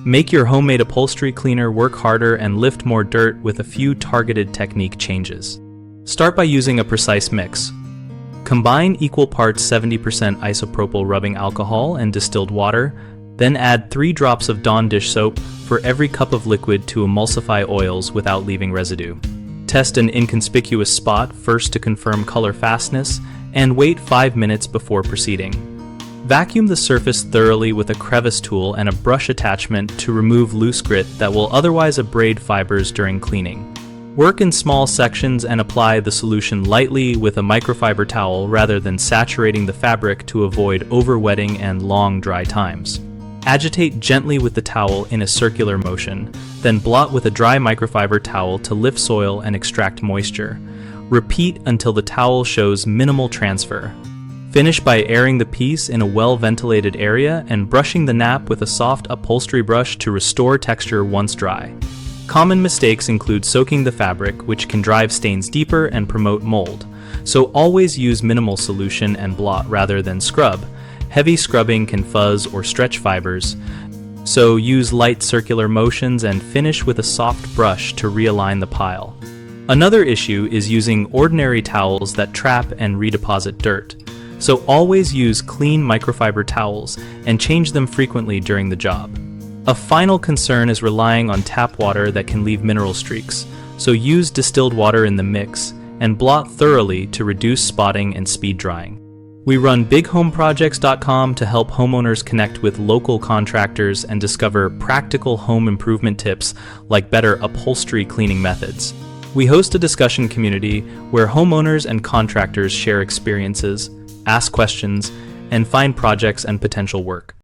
Make your homemade upholstery cleaner work harder and lift more dirt with a few targeted technique changes. Start by using a precise mix. Combine equal parts 70% isopropyl rubbing alcohol and distilled water, then add 3 drops of Dawn dish soap for every cup of liquid to emulsify oils without leaving residue. Test an inconspicuous spot first to confirm color fastness, and wait 5 minutes before proceeding. Vacuum the surface thoroughly with a crevice tool and a brush attachment to remove loose grit that will otherwise abrade fibers during cleaning. Work in small sections and apply the solution lightly with a microfiber towel rather than saturating the fabric to avoid overwetting and long dry times. Agitate gently with the towel in a circular motion, then blot with a dry microfiber towel to lift soil and extract moisture. Repeat until the towel shows minimal transfer. Finish by airing the piece in a well-ventilated area and brushing the nap with a soft upholstery brush to restore texture once dry. Common mistakes include soaking the fabric, which can drive stains deeper and promote mold. So always use minimal solution and blot rather than scrub. Heavy scrubbing can fuzz or stretch fibers, so use light circular motions and finish with a soft brush to realign the pile. Another issue is using ordinary towels that trap and redeposit dirt. So always use clean microfiber towels and change them frequently during the job. A final concern is relying on tap water that can leave mineral streaks, so use distilled water in the mix and blot thoroughly to reduce spotting and speed drying. We run bighomeprojects.com to help homeowners connect with local contractors and discover practical home improvement tips like better upholstery cleaning methods. We host a discussion community where homeowners and contractors share experiences, ask questions, and find projects and potential work.